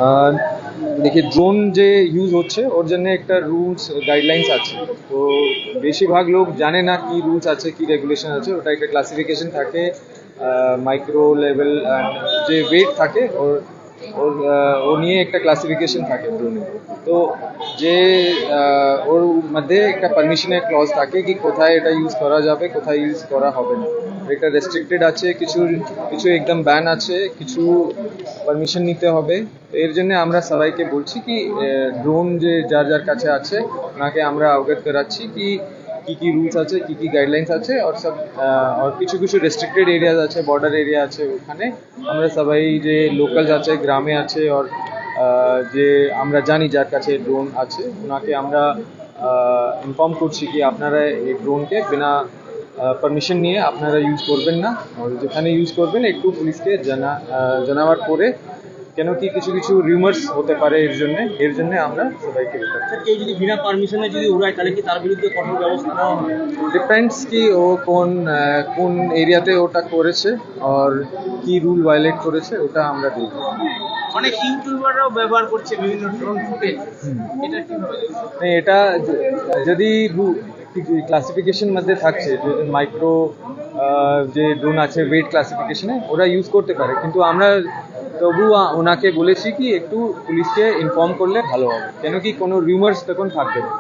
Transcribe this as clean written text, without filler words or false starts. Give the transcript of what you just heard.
আহ, দেখি ড্রোন যে ইউজ হচ্ছে ওর জন্য একটা রুলস গাইডলাইন্স আছে। তো বেশিরভাগ লোক জানে না কি রুলস আছে কি রেগুলেশন আছে। ওটা একটা ক্লাসিফিকেশন থাকে, মাইক্রো লেভেল যে ওয়েট থাকে ওর ওর ও নিয়ে একটা ক্লাসিফিকেশন থাকে ড্রোনে। তো যে ওর মধ্যে একটা পারমিশনের ক্লজ থাকে কি কোথায় এটা ইউজ করা যাবে কোথায় ইউজ করা হবে না। এটা রেস্ট্রিক্টেড আছে, কিছু কিছু একদম ব্যান আছে, কিছু পারমিশন নিতে হবে। এর জন্য আমরা সবাইকে বলছি কি ড্রোন যে যার যার কাছে আছে ওনাকে আমরা অবগত করাচ্ছি কি কি কি রুলস আছে কি কি গাইডলাইন্স আছে আর সব। আর কিছু কিছু রেস্ট্রিক্টেড এরিয়াজ আছে, বর্ডার এরিয়া আছে, ওখানে আমরা সবাই যে লোকালস আছে গ্রামে আছে আর যে আমরা জানি যার কাছে ড্রোন আছে ওনাকে আমরা ইনফর্ম করছি কি আপনারা এই ড্রোনকে বিনা পারমিশন নিয়ে আপনারা ইউজ করবেন না। আর যেখানে ইউজ করবেন একটু পুলিশকে জানাবার পরে, কেন কি কিছু কিছু রিউমার্স হতে পারে এর জন্য আমরা সবাইকে বলছি। কেউ যদি বিনা পারমিশনে যদি উড়ায় তাহলে কি তার বিরুদ্ধে কঠোর ব্যবস্থা নেওয়া হবে? ডিপেন্ডস কি ও কোন এরিয়াতে ওটা করেছে আর কি রুল ভায়োলেট করেছে ওটা আমরা দেখব। অনেক ইউটিউবাররাও ব্যবহার করছে বিভিন্ন ড্রোন ফুটেজ, এটা কিভাবে? এটা যদি ক্লাসিফিকেশন মধ্যে থাকছে যে মাইক্রো যে ড্রোন আছে ওয়েট ক্লাসিফিকেশনে ওরা ইউজ করতে পারে, কিন্তু আমরা তবু ওনাকে বলেছি কি একটু পুলিশকে ইনফর্ম করলে ভালো হবে, কেন কি কোনো রিউমার্স তখন থাকবে না।